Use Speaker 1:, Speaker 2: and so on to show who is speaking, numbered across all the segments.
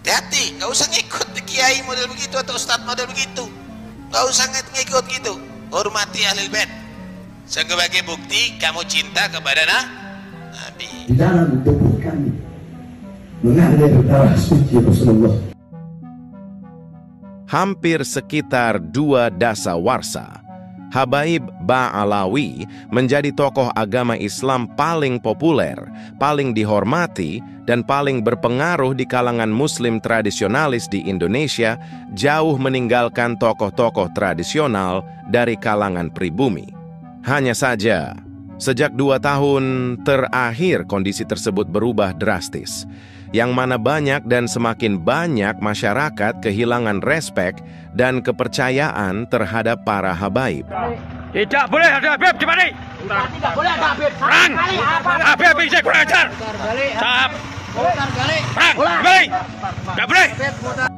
Speaker 1: Hati-hati, nggak usah ngikut kiai model begitu atau ustadz model begitu. Nggak usah ngikut gitu. Hormati ahlul bait sebagai bukti kamu cinta kepada Nabi.
Speaker 2: Di dalam tubuh kami mengalir darah suci Rasulullah.
Speaker 3: Hampir sekitar 2 dasawarsa, Habaib Ba'alawi menjadi tokoh agama Islam paling populer, paling dihormati, dan paling berpengaruh di kalangan Muslim tradisionalis di Indonesia, jauh meninggalkan tokoh-tokoh tradisional dari kalangan pribumi. Hanya saja, sejak 2 tahun terakhir kondisi tersebut berubah drastis, yang mana banyak dan semakin banyak masyarakat kehilangan respek dan kepercayaan terhadap para habaib.
Speaker 4: Tidak boleh ada Habib di mana? Tidak boleh ada Habib. Perang! Habib bisa kurang ajar. Sahab. Perang! Kembali! Tidak boleh!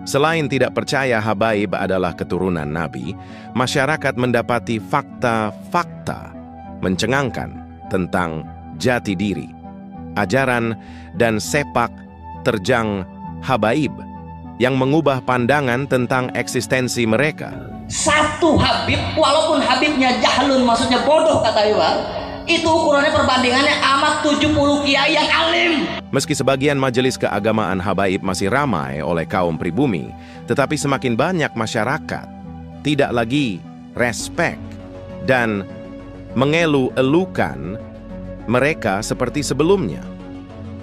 Speaker 3: Selain tidak percaya habaib adalah keturunan Nabi, masyarakat mendapati fakta-fakta mencengangkan tentang jati diri, ajaran, dan sepak terjang habaib yang mengubah pandangan tentang eksistensi mereka.
Speaker 5: Satu Habib, walaupun Habibnya jahlun, maksudnya bodoh kata Iwan, itu ukurannya perbandingannya amat 70 kiai yang alim.
Speaker 3: Meski sebagian majelis keagamaan habaib masih ramai oleh kaum pribumi, tetapi semakin banyak masyarakat tidak lagi respek dan mengeluh-elukan mereka seperti sebelumnya.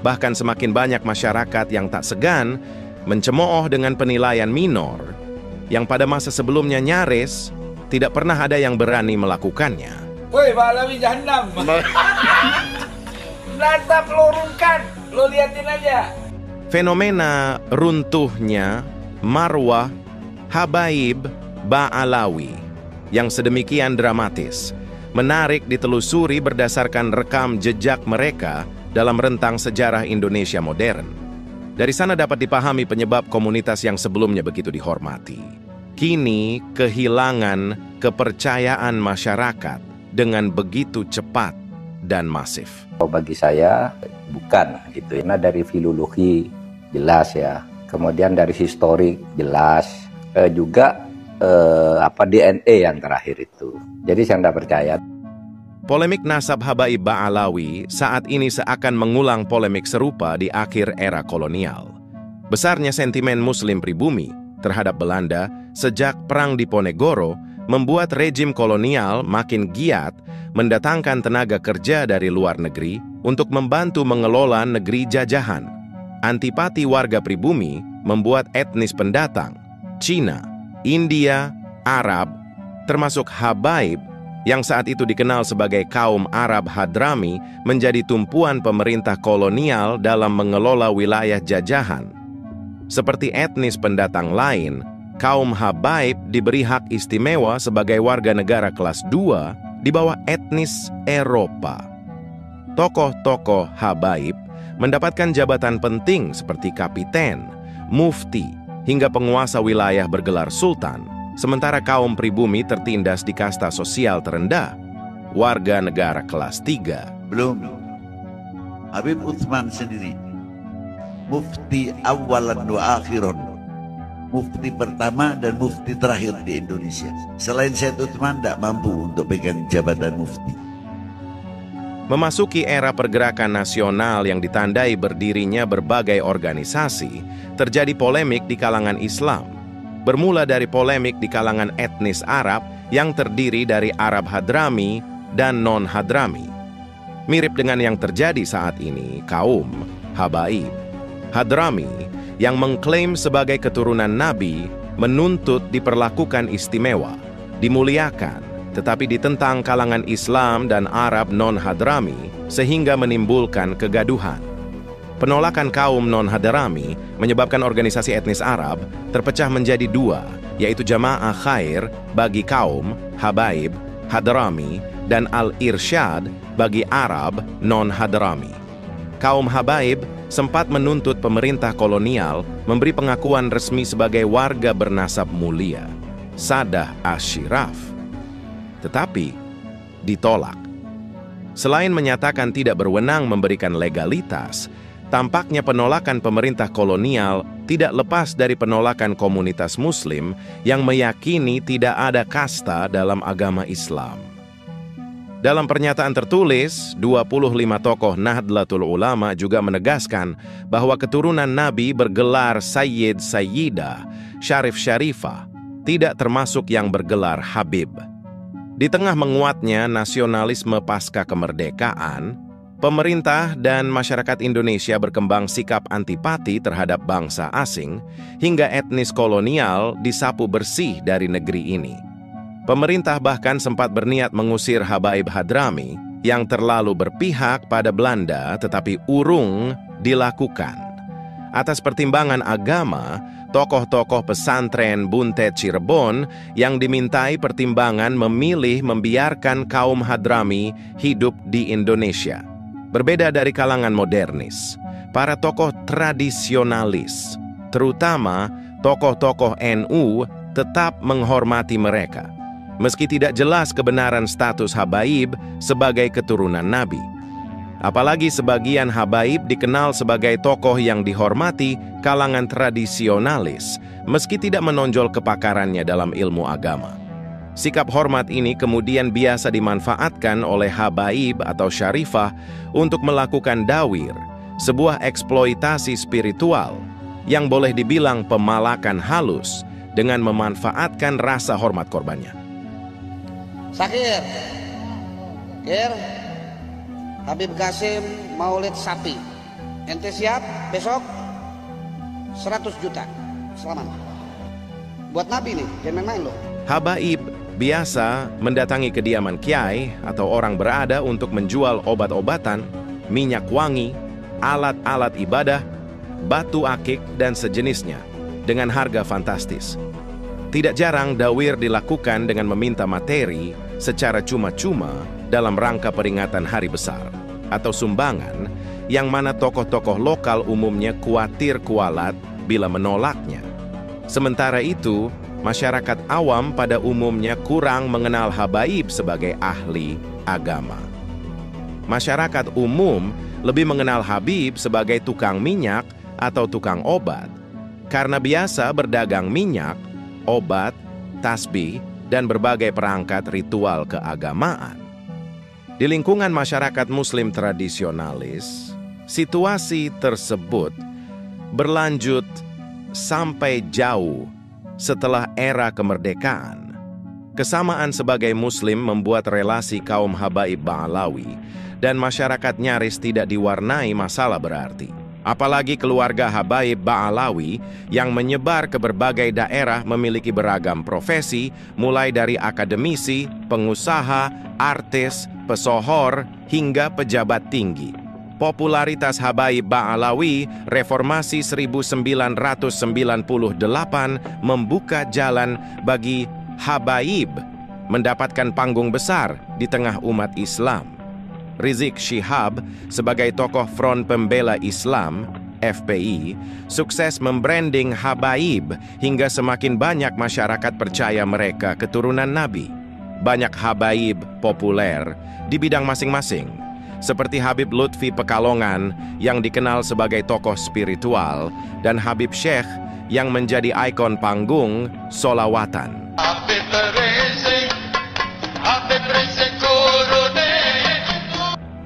Speaker 3: Bahkan semakin banyak masyarakat yang tak segan mencemooh dengan penilaian minor yang pada masa sebelumnya nyaris tidak pernah ada yang berani melakukannya.
Speaker 6: Woi, Ba'alawi Jahannam. Lantas pelurungkan, lo liatin aja.
Speaker 3: Fenomena runtuhnya marwah habaib Ba'alawi yang sedemikian dramatis menarik ditelusuri berdasarkan rekam jejak mereka dalam rentang sejarah Indonesia modern. Dari sana dapat dipahami penyebab komunitas yang sebelumnya begitu dihormati kini kehilangan kepercayaan masyarakat dengan begitu cepat dan masif.
Speaker 7: Bagi saya bukan gitu. Karena dari filologi jelas ya, kemudian dari historik jelas, juga DNA yang terakhir itu. Jadi saya tidak percaya.
Speaker 3: Polemik nasab habaib Ba'alawi saat ini seakan mengulang polemik serupa di akhir era kolonial. Besarnya sentimen Muslim pribumi terhadap Belanda sejak Perang Diponegoro membuat rejim kolonial makin giat mendatangkan tenaga kerja dari luar negeri untuk membantu mengelola negeri jajahan. Antipati warga pribumi membuat etnis pendatang, Cina, India, Arab, termasuk habaib yang saat itu dikenal sebagai kaum Arab Hadrami menjadi tumpuan pemerintah kolonial dalam mengelola wilayah jajahan. Seperti etnis pendatang lain, kaum habaib diberi hak istimewa sebagai warga negara kelas 2 di bawah etnis Eropa. Tokoh-tokoh habaib mendapatkan jabatan penting seperti kapiten, mufti, hingga penguasa wilayah bergelar sultan, sementara kaum pribumi tertindas di kasta sosial terendah, warga negara kelas 3.
Speaker 8: Belum. Habib Utsman sendiri, mufti awalan wa akhiran, mufti pertama dan mufti terakhir di Indonesia. Selain Syed Utsman tidak mampu untuk pegang jabatan mufti.
Speaker 3: Memasuki era pergerakan nasional yang ditandai berdirinya berbagai organisasi, terjadi polemik di kalangan Islam. Bermula dari polemik di kalangan etnis Arab yang terdiri dari Arab Hadrami dan non-Hadrami. Mirip dengan yang terjadi saat ini, kaum habaib Hadrami yang mengklaim sebagai keturunan Nabi menuntut diperlakukan istimewa, dimuliakan, tetapi ditentang kalangan Islam dan Arab non-Hadrami sehingga menimbulkan kegaduhan. Penolakan kaum non-Hadrami menyebabkan organisasi etnis Arab terpecah menjadi 2, yaitu Jamaah Khair bagi kaum habaib Hadrami dan Al-Irsyad bagi Arab non-Hadrami. Kaum habaib sempat menuntut pemerintah kolonial memberi pengakuan resmi sebagai warga bernasab mulia, Sadah Asyiraf. Tetapi ditolak. Selain menyatakan tidak berwenang memberikan legalitas, Tampaknya penolakan pemerintah kolonial tidak lepas dari penolakan komunitas Muslim yang meyakini tidak ada kasta dalam agama Islam. Dalam pernyataan tertulis, 25 tokoh Nahdlatul Ulama juga menegaskan bahwa keturunan Nabi bergelar Sayyid Sayyidah, Syarif Syarifah, tidak termasuk yang bergelar Habib. Di tengah menguatnya nasionalisme pasca kemerdekaan, pemerintah dan masyarakat Indonesia berkembang sikap antipati terhadap bangsa asing hingga etnis kolonial disapu bersih dari negeri ini. Pemerintah bahkan sempat berniat mengusir Habaib Hadrami yang terlalu berpihak pada Belanda tetapi urung dilakukan. Atas pertimbangan agama, tokoh-tokoh pesantren Buntet Cirebon yang dimintai pertimbangan memilih membiarkan kaum Hadrami hidup di Indonesia. Berbeda dari kalangan modernis, para tokoh tradisionalis, terutama tokoh-tokoh NU, tetap menghormati mereka, meski tidak jelas kebenaran status Habaib sebagai keturunan Nabi. Apalagi sebagian Habaib dikenal sebagai tokoh yang dihormati kalangan tradisionalis, meski tidak menonjol kepakarannya dalam ilmu agama. Sikap hormat ini kemudian biasa dimanfaatkan oleh Habaib atau Syarifah untuk melakukan dawir, sebuah eksploitasi spiritual yang boleh dibilang pemalakan halus dengan memanfaatkan rasa hormat korbannya.
Speaker 9: Sakir, Kir, Habib Qasim Maulid sapi. Ente siap besok 100 juta. Selamat. Buat Nabi nih, jangan main-main loh.
Speaker 3: Habaib biasa mendatangi kediaman kiai atau orang berada untuk menjual obat-obatan, minyak wangi, alat-alat ibadah, batu akik, dan sejenisnya dengan harga fantastis. Tidak jarang dawir dilakukan dengan meminta materi secara cuma-cuma dalam rangka peringatan hari besar atau sumbangan yang mana tokoh-tokoh lokal umumnya khawatir kualat bila menolaknya. Sementara itu, masyarakat awam pada umumnya kurang mengenal Habaib sebagai ahli agama. Masyarakat umum lebih mengenal Habib sebagai tukang minyak atau tukang obat, karena biasa berdagang minyak, obat, tasbih, dan berbagai perangkat ritual keagamaan. Di lingkungan masyarakat Muslim tradisionalis, situasi tersebut berlanjut sampai jauh setelah era kemerdekaan. Kesamaan sebagai Muslim membuat relasi kaum Habaib Ba'alawi dan masyarakat nyaris tidak diwarnai masalah berarti. Apalagi keluarga Habaib Ba'alawi yang menyebar ke berbagai daerah memiliki beragam profesi, mulai dari akademisi, pengusaha, artis, pesohor, hingga pejabat tinggi. Popularitas Habaib Ba'alawi Reformasi 1998 membuka jalan bagi Habaib mendapatkan panggung besar di tengah umat Islam. Rizik Syihab sebagai tokoh Front Pembela Islam, FPI, sukses membranding Habaib hingga semakin banyak masyarakat percaya mereka keturunan Nabi. Banyak Habaib populer di bidang masing-masing, seperti Habib Lutfi Pekalongan yang dikenal sebagai tokoh spiritual dan Habib Syekh yang menjadi ikon panggung solawatan.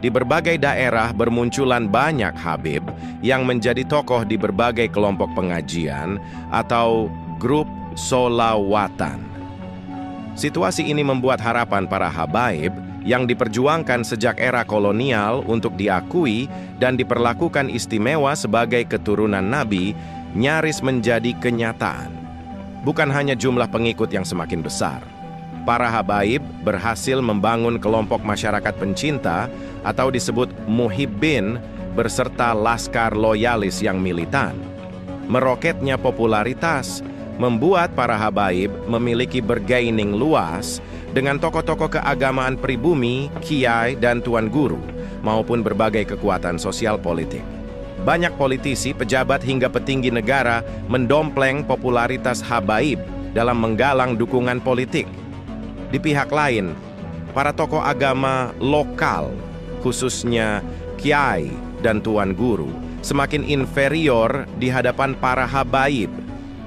Speaker 3: Di berbagai daerah bermunculan banyak Habib yang menjadi tokoh di berbagai kelompok pengajian atau grup solawatan. Situasi ini membuat harapan para Habaib yang diperjuangkan sejak era kolonial untuk diakui dan diperlakukan istimewa sebagai keturunan Nabi nyaris menjadi kenyataan. Bukan hanya jumlah pengikut yang semakin besar. Para Habaib berhasil membangun kelompok masyarakat pencinta atau disebut muhibbin berserta laskar loyalis yang militan. Meroketnya popularitas membuat para Habaib memiliki bargaining luas dengan tokoh-tokoh keagamaan pribumi, kiai, dan tuan guru, maupun berbagai kekuatan sosial politik. Banyak politisi, pejabat, hingga petinggi negara mendompleng popularitas Habaib dalam menggalang dukungan politik. Di pihak lain, para tokoh agama lokal, khususnya kiai dan tuan guru, semakin inferior di hadapan para habaib.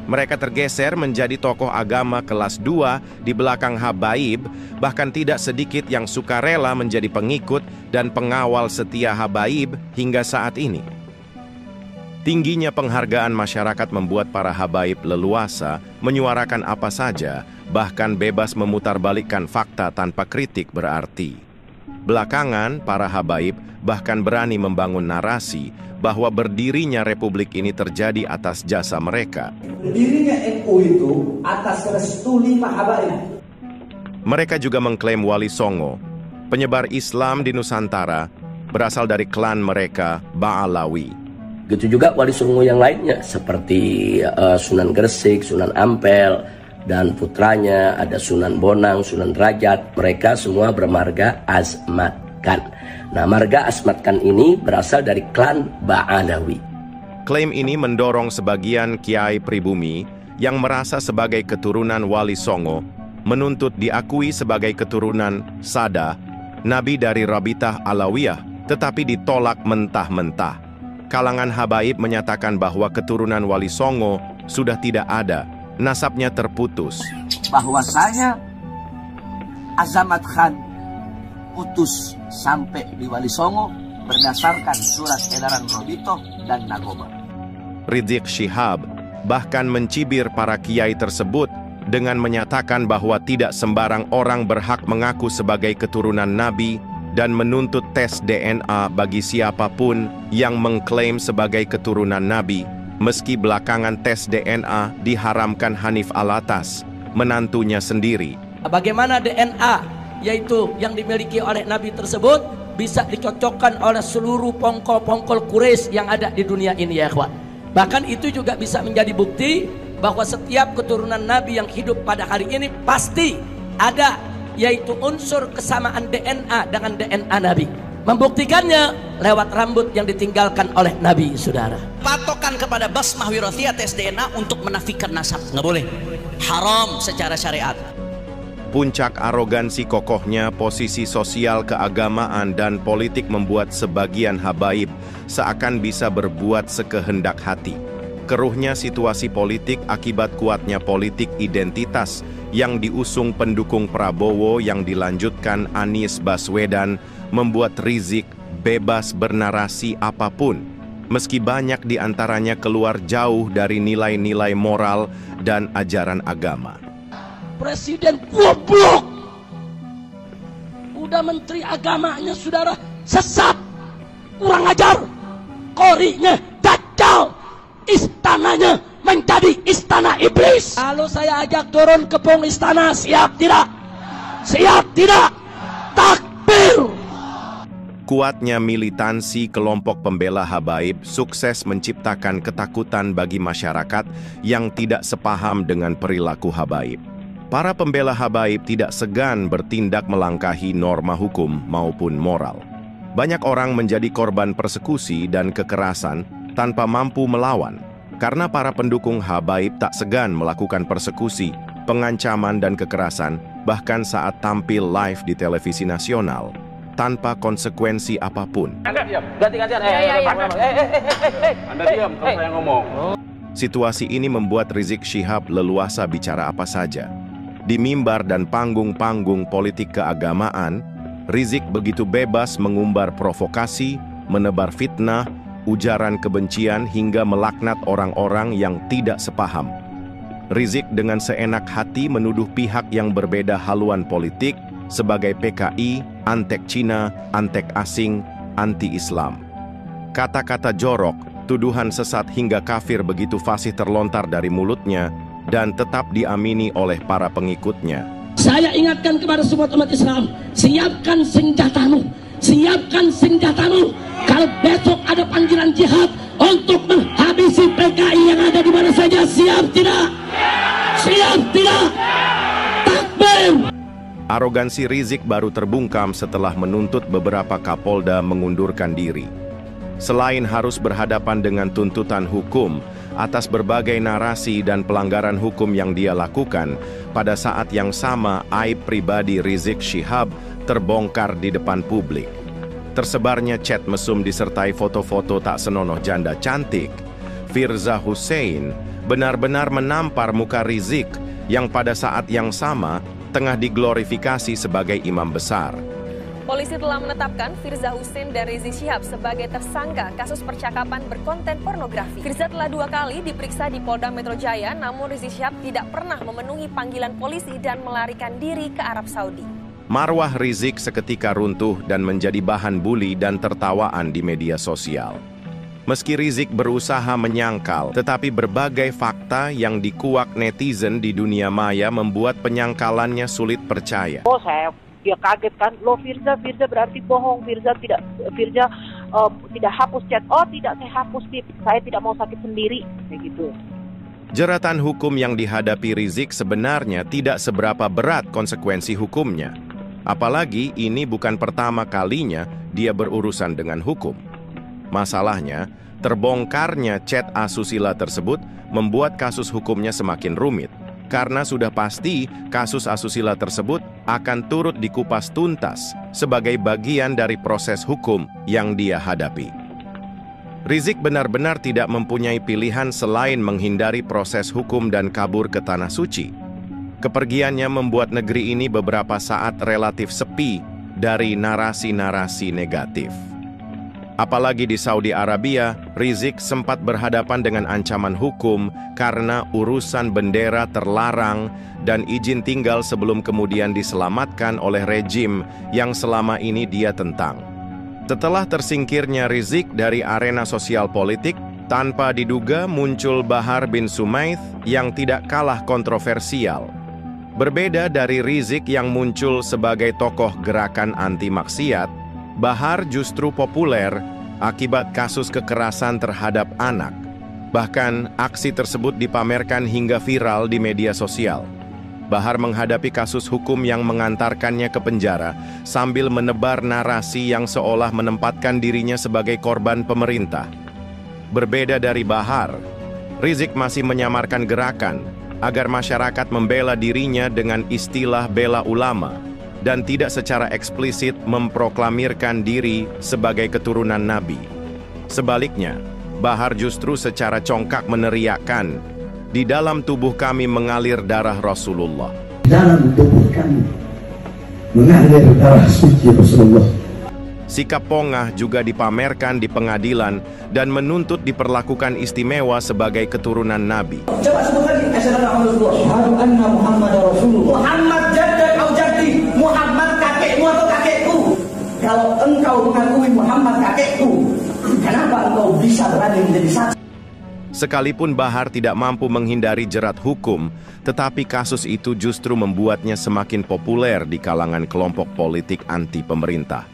Speaker 3: Mereka tergeser menjadi tokoh agama kelas 2 di belakang habaib, bahkan tidak sedikit yang sukarela menjadi pengikut dan pengawal setia habaib hingga saat ini. Tingginya penghargaan masyarakat membuat para habaib leluasa menyuarakan apa saja, bahkan bebas memutarbalikkan fakta tanpa kritik berarti. Belakangan, para habaib bahkan berani membangun narasi bahwa berdirinya republik ini terjadi atas jasa mereka.
Speaker 10: Berdirinya NU itu atas restu 5 habaib.
Speaker 3: Mereka juga mengklaim Wali Songo, penyebar Islam di Nusantara, berasal dari klan mereka, Ba'alawi.
Speaker 11: Begitu juga Wali Songo yang lainnya, seperti Sunan Gresik, Sunan Ampel, dan putranya ada Sunan Bonang, Sunan Derajat. Mereka semua bermarga Asmatkan. Nah, marga Asmatkan ini berasal dari klan Ba'alawi.
Speaker 3: Klaim ini mendorong sebagian kiai pribumi yang merasa sebagai keturunan Wali Songo menuntut diakui sebagai keturunan Sada, nabi dari Rabitah Alawiyah, tetapi ditolak mentah-mentah. Kalangan habaib menyatakan bahwa keturunan Wali Songo sudah tidak ada, nasabnya terputus.
Speaker 10: Bahwasanya Azamat Khan putus sampai di Wali Songo berdasarkan surat edaran Robito dan Nagoba.
Speaker 3: Rizik Syihab bahkan mencibir para kiai tersebut dengan menyatakan bahwa tidak sembarang orang berhak mengaku sebagai keturunan Nabi dan menuntut tes DNA bagi siapapun yang mengklaim sebagai keturunan Nabi, meski belakangan tes DNA diharamkan Hanif Alatas, menantunya sendiri.
Speaker 12: Bagaimana DNA, yaitu yang dimiliki oleh Nabi tersebut, bisa dicocokkan oleh seluruh pongkol-pongkol Quraisy yang ada di dunia ini, ya ikhwan. Bahkan itu juga bisa menjadi bukti bahwa setiap keturunan Nabi yang hidup pada hari ini pasti ada, yaitu unsur kesamaan DNA dengan DNA Nabi. Membuktikannya lewat rambut yang ditinggalkan oleh Nabi, saudara.
Speaker 5: Patokan kepada basmah wirathiyah tes DNA untuk menafikan nasab, nggak boleh. Haram secara syariat.
Speaker 3: Puncak arogansi kokohnya posisi sosial keagamaan dan politik membuat sebagian habaib seakan bisa berbuat sekehendak hati. Keruhnya situasi politik akibat kuatnya politik identitas yang diusung pendukung Prabowo yang dilanjutkan Anies Baswedan membuat Rizik bebas bernarasi apapun, meski banyak di antaranya keluar jauh dari nilai-nilai moral dan ajaran agama.
Speaker 12: Presiden goblok, udah menteri agamanya saudara sesat, kurang ajar, korinya dajjal, istananya menjadi istana iblis. Lalu saya ajak turun ke pung istana, siap tidak? Siap tidak? Takbir.
Speaker 3: Kuatnya militansi kelompok pembela habaib sukses menciptakan ketakutan bagi masyarakat yang tidak sepaham dengan perilaku habaib. Para pembela habaib tidak segan bertindak melangkahi norma hukum maupun moral. Banyak orang menjadi korban persekusi dan kekerasan tanpa mampu melawan, karena para pendukung habaib tak segan melakukan persekusi, pengancaman dan kekerasan, bahkan saat tampil live di televisi nasional, tanpa konsekuensi apapun.
Speaker 4: Anda diam, ganti-gantian. Anda diam kalau saya ngomong.
Speaker 3: Situasi ini membuat Rizik Syihab leluasa bicara apa saja. Di mimbar dan panggung-panggung politik keagamaan, Rizik begitu bebas mengumbar provokasi, menebar fitnah, ujaran kebencian hingga melaknat orang-orang yang tidak sepaham. Rizik dengan seenak hati menuduh pihak yang berbeda haluan politik sebagai PKI, antek Cina, antek asing, anti-Islam. Kata-kata jorok, tuduhan sesat hingga kafir begitu fasih terlontar dari mulutnya dan tetap diamini oleh para pengikutnya.
Speaker 12: Saya ingatkan kepada semua umat Islam, siapkan senjatamu, siapkan senjatamu. Kalau besok ada panggilan jihad untuk menghabisi PKI yang ada di mana saja, siap tidak? Siap tidak? Takbir!
Speaker 3: Arogansi Rizik baru terbungkam setelah menuntut beberapa Kapolda mengundurkan diri. Selain harus berhadapan dengan tuntutan hukum atas berbagai narasi dan pelanggaran hukum yang dia lakukan, pada saat yang sama aib pribadi Rizik Syihab terbongkar di depan publik. tersebarnya chat mesum disertai foto-foto tak senonoh janda cantik, Firza Hussein benar-benar menampar muka Rizik yang pada saat yang sama tengah diglorifikasi sebagai imam besar.
Speaker 13: Polisi telah menetapkan Firza Hussein dan Rizik Syihab sebagai tersangka kasus percakapan berkonten pornografi. Firza telah 2 kali diperiksa di Polda Metro Jaya, namun Rizik Syihab tidak pernah memenuhi panggilan polisi dan melarikan diri ke Arab Saudi.
Speaker 3: Marwah Rizik seketika runtuh dan menjadi bahan buli dan tertawaan di media sosial. Meski Rizik berusaha menyangkal, tetapi berbagai fakta yang dikuak netizen di dunia maya membuat penyangkalannya sulit percaya.
Speaker 14: Dia kaget kan, loh Firza berarti bohong, Firza tidak hapus chat. Oh tidak, saya hapus tip, saya tidak mau sakit sendiri, kayak gitu.
Speaker 3: Jeratan hukum yang dihadapi Rizik sebenarnya tidak seberapa berat konsekuensi hukumnya. Apalagi ini bukan pertama kalinya dia berurusan dengan hukum. Masalahnya, terbongkarnya chat asusila tersebut membuat kasus hukumnya semakin rumit. Karena sudah pasti kasus asusila tersebut akan turut dikupas tuntas sebagai bagian dari proses hukum yang dia hadapi. Rizik benar-benar tidak mempunyai pilihan selain menghindari proses hukum dan kabur ke Tanah Suci. Kepergiannya membuat negeri ini beberapa saat relatif sepi dari narasi-narasi negatif. Apalagi di Saudi Arabia, Rizik sempat berhadapan dengan ancaman hukum karena urusan bendera terlarang dan izin tinggal sebelum kemudian diselamatkan oleh rejim yang selama ini dia tentang. Setelah tersingkirnya Rizik dari arena sosial politik, tanpa diduga muncul Bahar bin Sumaith yang tidak kalah kontroversial. Berbeda dari Rizik yang muncul sebagai tokoh gerakan anti maksiat, Bahar justru populer akibat kasus kekerasan terhadap anak. Bahkan aksi tersebut dipamerkan hingga viral di media sosial. Bahar menghadapi kasus hukum yang mengantarkannya ke penjara sambil menebar narasi yang seolah menempatkan dirinya sebagai korban pemerintah. Berbeda dari Bahar, Rizik masih menyamarkan gerakan agar masyarakat membela dirinya dengan istilah bela ulama dan tidak secara eksplisit memproklamirkan diri sebagai keturunan Nabi. Sebaliknya, Bahar justru secara congkak meneriakkan, "Di dalam tubuh kami mengalir darah Rasulullah."
Speaker 2: Di dalam tubuh kami mengalir darah suci Rasulullah.
Speaker 3: Sikap pongah juga dipamerkan di pengadilan dan menuntut diperlakukan istimewa sebagai keturunan Nabi.
Speaker 10: Coba sebutkan asyhadu anna Muhammad Rasulullah. Muhammad jaddad atau jaddi, Muhammad kakekmu atau kakekku. Kalau engkau mengakui Muhammad kakekku, kenapa engkau bisa berani menjadi saksi?
Speaker 3: Sekalipun Bahar tidak mampu menghindari jerat hukum, tetapi kasus itu justru membuatnya semakin populer di kalangan kelompok politik anti pemerintah.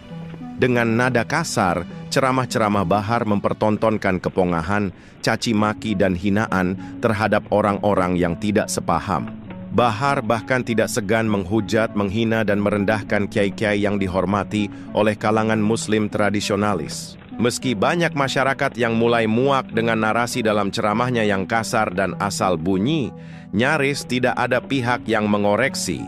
Speaker 3: Dengan nada kasar, ceramah-ceramah Bahar mempertontonkan kepongahan, caci maki dan hinaan terhadap orang-orang yang tidak sepaham. Bahar bahkan tidak segan menghujat, menghina dan merendahkan kiai-kiai yang dihormati oleh kalangan muslim tradisionalis. Meski banyak masyarakat yang mulai muak dengan narasi dalam ceramahnya yang kasar dan asal bunyi, nyaris tidak ada pihak yang mengoreksi.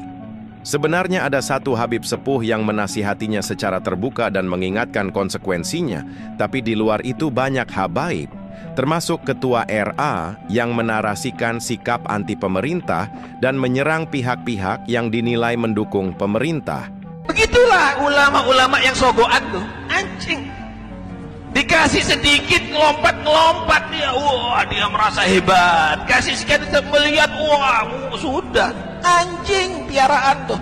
Speaker 3: Sebenarnya ada satu Habib sepuh yang menasihatinya secara terbuka dan mengingatkan konsekuensinya, tapi di luar itu banyak habaib, termasuk Ketua RA yang menarasikan sikap anti pemerintah dan menyerang pihak-pihak yang dinilai mendukung pemerintah.
Speaker 1: Begitulah ulama-ulama yang sogokan tuh, anjing. Dikasih sedikit ngelompat dia, wah dia merasa hebat. Kasih sedikit melihat, wah sudah. Anjing piaraan tuh.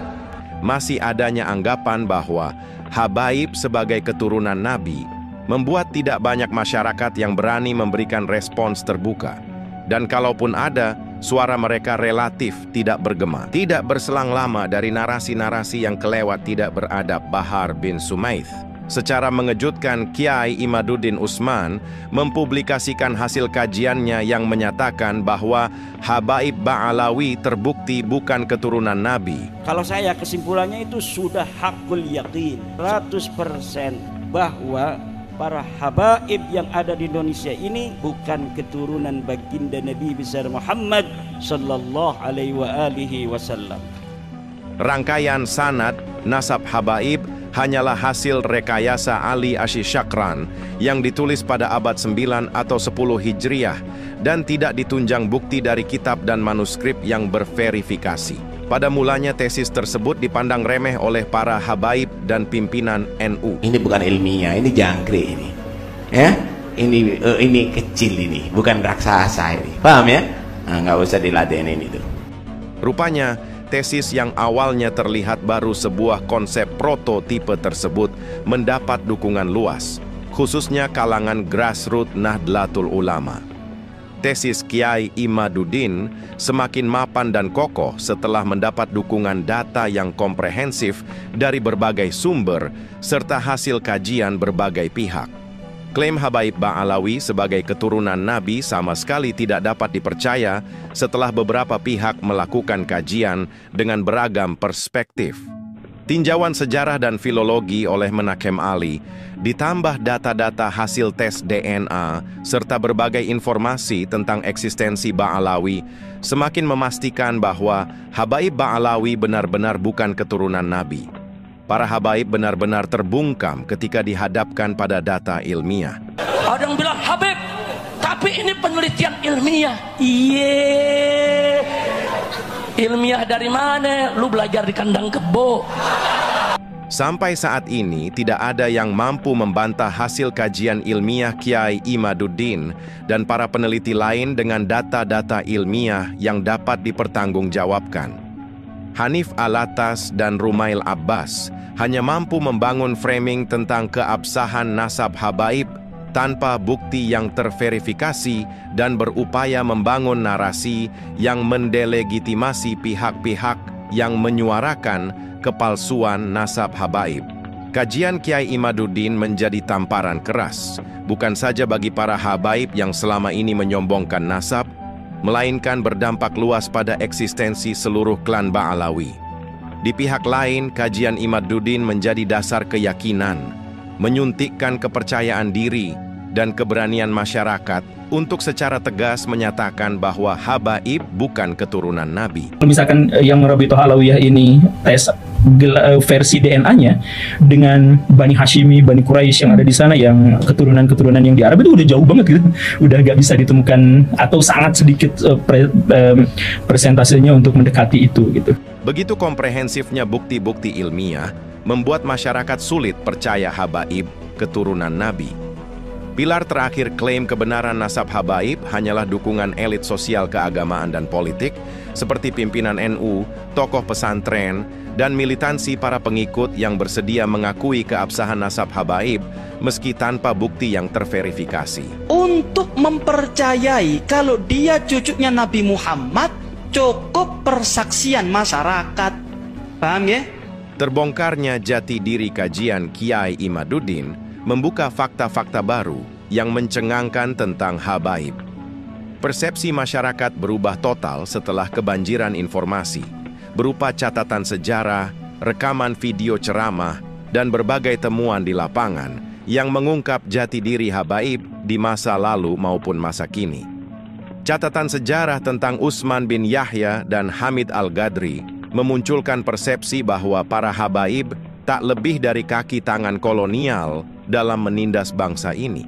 Speaker 3: Masih adanya anggapan bahwa habaib sebagai keturunan Nabi membuat tidak banyak masyarakat yang berani memberikan respons terbuka. Dan kalaupun ada, suara mereka relatif tidak bergema. Tidak berselang lama dari narasi-narasi yang kelewat tidak beradab Bahar bin Sumaith. Secara mengejutkan, Kiai Imaduddin Usman mempublikasikan hasil kajiannya yang menyatakan bahwa Habaib Ba'alawi terbukti bukan keturunan Nabi.
Speaker 15: Kalau saya kesimpulannya itu sudah hakul yakin 100% bahwa para habaib yang ada di Indonesia ini bukan keturunan baginda Nabi besar Muhammad sallallahu alaihi wasallam.
Speaker 3: Rangkaian sanad nasab habaib hanyalah hasil rekayasa Ali Asy-Syakran yang ditulis pada abad 9 atau 10 Hijriah dan tidak ditunjang bukti dari kitab dan manuskrip yang berverifikasi. Pada mulanya tesis tersebut dipandang remeh oleh para habaib dan pimpinan NU.
Speaker 16: Ini bukan ilmiah, ini jangkrik ini. Ya, ini kecil ini, bukan raksasa ini. Paham ya? Nah, nggak usah diladenin itu.
Speaker 3: Rupanya, tesis yang awalnya terlihat baru sebuah konsep prototipe tersebut mendapat dukungan luas, khususnya kalangan grassroots Nahdlatul Ulama. Tesis Kiai Imaduddin semakin mapan dan kokoh setelah mendapat dukungan data yang komprehensif dari berbagai sumber serta hasil kajian berbagai pihak. Klaim Habaib Ba'alawi sebagai keturunan Nabi sama sekali tidak dapat dipercaya setelah beberapa pihak melakukan kajian dengan beragam perspektif. Tinjauan sejarah dan filologi oleh Menachem Ali, ditambah data-data hasil tes DNA, serta berbagai informasi tentang eksistensi Ba'alawi, semakin memastikan bahwa Habaib Ba'alawi benar-benar bukan keturunan Nabi. Para habaib benar-benar terbungkam ketika dihadapkan pada data ilmiah.
Speaker 12: Ada yang bilang, Habib, tapi ini penelitian ilmiah. Iya. Ilmiah dari mana? Lu belajar di kandang kebo.
Speaker 3: Sampai saat ini, tidak ada yang mampu membantah hasil kajian ilmiah Kiai Imaduddin dan para peneliti lain dengan data-data ilmiah yang dapat dipertanggungjawabkan. Hanif Alatas dan Rumail Abbas hanya mampu membangun framing tentang keabsahan nasab habaib tanpa bukti yang terverifikasi dan berupaya membangun narasi yang mendelegitimasi pihak-pihak yang menyuarakan kepalsuan nasab habaib. Kajian Kiai Imaduddin menjadi tamparan keras, bukan saja bagi para habaib yang selama ini menyombongkan nasab, melainkan berdampak luas pada eksistensi seluruh klan Ba'alawi. Di pihak lain, kajian Imaduddin menjadi dasar keyakinan, menyuntikkan kepercayaan diri dan keberanian masyarakat untuk secara tegas menyatakan bahwa habaib bukan keturunan Nabi.
Speaker 17: Misalkan yang Rabithah Alawiyah ini tes versi DNA-nya dengan Bani Hashimi, Bani Quraisy yang ada di sana, yang keturunan-keturunan yang di Arab itu udah jauh banget gitu. Udah gak bisa ditemukan atau sangat sedikit persentasenya untuk mendekati itu gitu.
Speaker 3: Begitu komprehensifnya bukti-bukti ilmiah membuat masyarakat sulit percaya habaib keturunan Nabi. Pilar terakhir klaim kebenaran nasab habaib hanyalah dukungan elit sosial keagamaan dan politik seperti pimpinan NU, tokoh pesantren, dan militansi para pengikut yang bersedia mengakui keabsahan nasab habaib meski tanpa bukti yang terverifikasi.
Speaker 18: Untuk mempercayai kalau dia cucunya Nabi Muhammad, cukup persaksian masyarakat. Paham ya?
Speaker 3: Terbongkarnya jati diri kajian Kiai Imaduddin membuka fakta-fakta baru yang mencengangkan tentang habaib. Persepsi masyarakat berubah total setelah kebanjiran informasi, berupa catatan sejarah, rekaman video ceramah, dan berbagai temuan di lapangan yang mengungkap jati diri habaib di masa lalu maupun masa kini. Catatan sejarah tentang Utsman bin Yahya dan Hamid Al-Ghadri memunculkan persepsi bahwa para habaib tak lebih dari kaki tangan kolonial dalam menindas bangsa ini.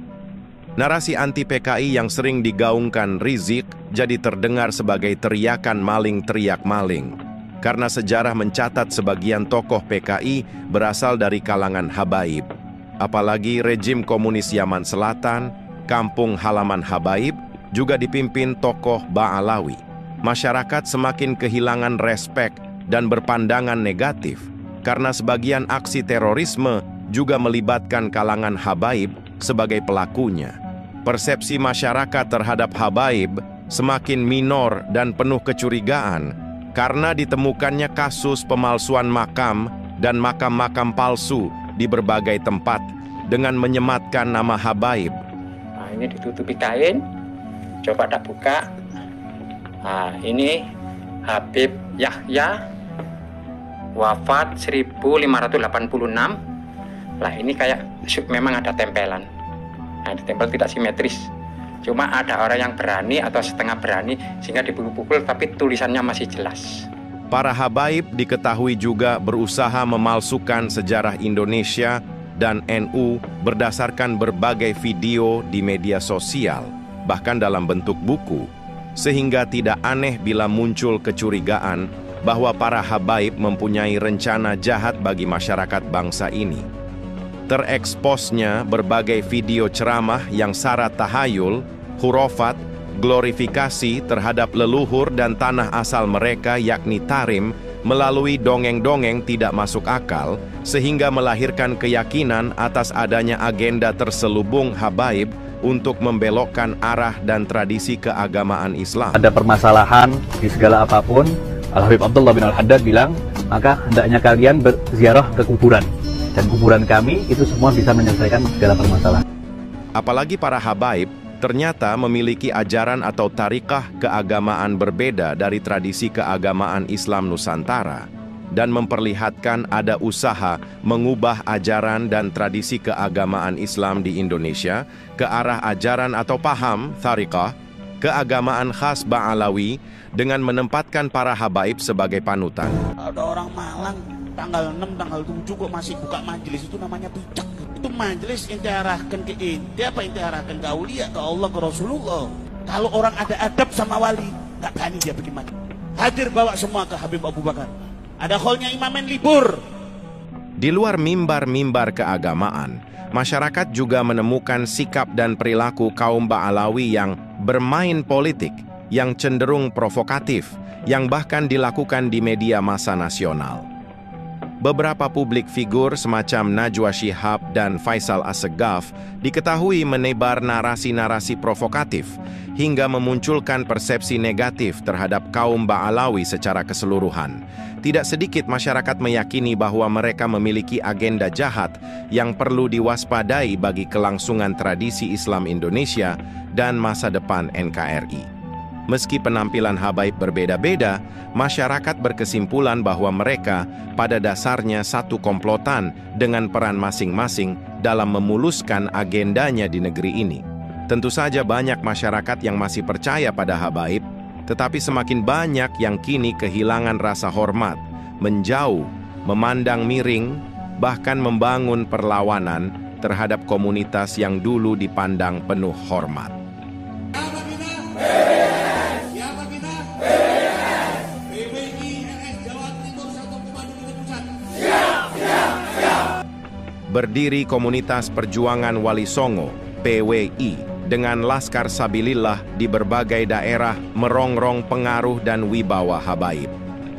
Speaker 3: Narasi anti-PKI yang sering digaungkan Rizik jadi terdengar sebagai teriakan maling teriak maling, karena sejarah mencatat sebagian tokoh PKI berasal dari kalangan habaib. Apalagi rejim komunis Yaman Selatan, kampung halaman habaib, juga dipimpin tokoh Ba'alawi. Masyarakat semakin kehilangan respek dan berpandangan negatif, karena sebagian aksi terorisme juga melibatkan kalangan habaib sebagai pelakunya. Persepsi masyarakat terhadap habaib semakin minor dan penuh kecurigaan karena ditemukannya kasus pemalsuan makam dan makam-makam palsu di berbagai tempat dengan menyematkan nama habaib.
Speaker 19: Nah, ini ditutupi kain, coba tak buka. Nah, ini Habib Yahya, wafat 1586. Lah ini kayak memang ada tempelan. Nah, ditempel tidak simetris. Cuma ada orang yang berani atau setengah berani sehingga dipukul-pukul tapi tulisannya masih jelas.
Speaker 3: Para habaib diketahui juga berusaha memalsukan sejarah Indonesia dan NU berdasarkan berbagai video di media sosial, bahkan dalam bentuk buku, sehingga tidak aneh bila muncul kecurigaan bahwa para habaib mempunyai rencana jahat bagi masyarakat bangsa ini. Tereksposnya berbagai video ceramah yang syarat tahayul, hurafat, glorifikasi terhadap leluhur dan tanah asal mereka yakni Tarim melalui dongeng-dongeng tidak masuk akal sehingga melahirkan keyakinan atas adanya agenda terselubung habaib untuk membelokkan arah dan tradisi keagamaan Islam.
Speaker 20: Ada permasalahan di segala apapun, Al-Habib Abdullah bin Al-Haddad bilang, maka hendaknya kalian berziarah ke kuburan. Dan kuburan kami itu semua bisa menyelesaikan segala permasalahan.
Speaker 3: Apalagi para habaib ternyata memiliki ajaran atau tarikah keagamaan berbeda dari tradisi keagamaan Islam Nusantara dan memperlihatkan ada usaha mengubah ajaran dan tradisi keagamaan Islam di Indonesia ke arah ajaran atau paham tarikah keagamaan khas Ba'alawi dengan menempatkan para habaib sebagai panutan.
Speaker 15: Ada orang Malang tanggal 6, tanggal 7 kok masih buka majelis, itu namanya bijak. Itu majelis ente arahkan ke ente apa ente arahkan ke aulia, ke Allah, ke Rasulullah. Kalau orang ada adab sama wali, nggak berani dia bikin majelis. Hadir bawa semua ke Habib Abu Bakar. Ada hallnya imamen libur.
Speaker 3: Di luar mimbar-mimbar keagamaan, masyarakat juga menemukan sikap dan perilaku kaum Ba'alawi yang bermain politik, yang cenderung provokatif, yang bahkan dilakukan di media massa nasional. Beberapa publik figur semacam Najwa Shihab dan Faisal Assegaf diketahui menebar narasi-narasi provokatif hingga memunculkan persepsi negatif terhadap kaum Ba'alawi secara keseluruhan. Tidak sedikit masyarakat meyakini bahwa mereka memiliki agenda jahat yang perlu diwaspadai bagi kelangsungan tradisi Islam Indonesia dan masa depan NKRI. Meski penampilan habaib berbeda-beda, masyarakat berkesimpulan bahwa mereka pada dasarnya satu komplotan dengan peran masing-masing dalam memuluskan agendanya di negeri ini. Tentu saja banyak masyarakat yang masih percaya pada habaib, tetapi semakin banyak yang kini kehilangan rasa hormat, menjauh, memandang miring, bahkan membangun perlawanan terhadap komunitas yang dulu dipandang penuh hormat. Berdiri komunitas perjuangan Wali Songo, PWI, dengan Laskar Sabilillah di berbagai daerah merongrong pengaruh dan wibawa habaib.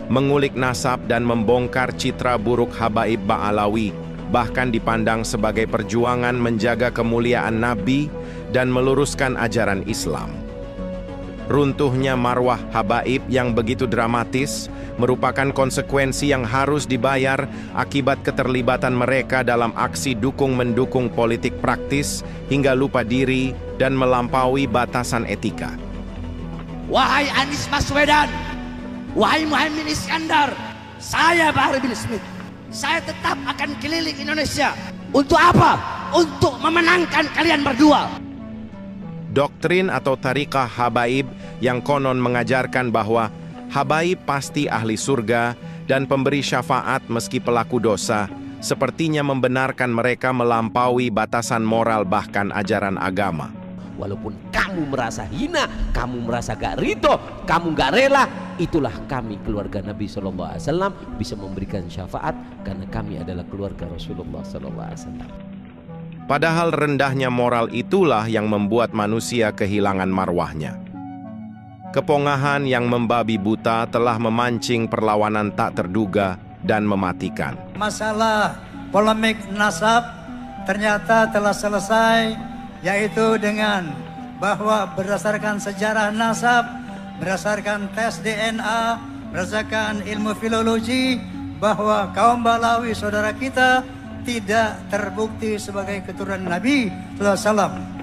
Speaker 3: Mengulik nasab dan membongkar citra buruk habaib Ba'alawi, bahkan dipandang sebagai perjuangan menjaga kemuliaan Nabi dan meluruskan ajaran Islam. Runtuhnya marwah habaib yang begitu dramatis merupakan konsekuensi yang harus dibayar akibat keterlibatan mereka dalam aksi dukung-mendukung politik praktis hingga lupa diri dan melampaui batasan etika.
Speaker 10: Wahai Anies Baswedan, wahai Muhaimin Iskandar, saya Bahri bin Smith, saya tetap akan keliling Indonesia. Untuk apa? Untuk memenangkan kalian berdua.
Speaker 3: Doktrin atau tarikah habaib yang konon mengajarkan bahwa habaib pasti ahli surga dan pemberi syafaat meski pelaku dosa, sepertinya membenarkan mereka melampaui batasan moral bahkan ajaran agama.
Speaker 21: Walaupun kamu merasa hina, kamu merasa gak ridho, kamu gak rela, itulah kami keluarga Nabi SAW bisa memberikan syafaat karena kami adalah keluarga Rasulullah SAW.
Speaker 3: Padahal rendahnya moral itulah yang membuat manusia kehilangan marwahnya. Kepongahan yang membabi buta telah memancing perlawanan tak terduga dan mematikan.
Speaker 22: Masalah polemik nasab ternyata telah selesai, yaitu dengan bahwa berdasarkan sejarah nasab, berdasarkan tes DNA, berdasarkan ilmu filologi, bahwa kaum Ba'alawi saudara kita tidak terbukti sebagai keturunan Nabi SAW.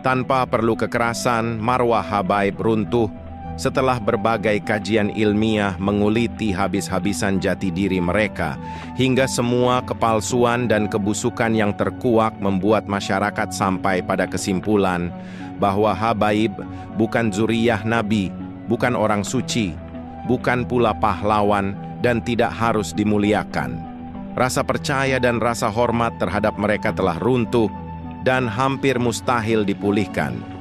Speaker 3: Tanpa perlu kekerasan, marwah habaib runtuh setelah berbagai kajian ilmiah menguliti habis-habisan jati diri mereka, hingga semua kepalsuan dan kebusukan yang terkuak membuat masyarakat sampai pada kesimpulan bahwa habaib bukan zuriyah Nabi, bukan orang suci, bukan pula pahlawan dan tidak harus dimuliakan. Rasa percaya dan rasa hormat terhadap mereka telah runtuh dan hampir mustahil dipulihkan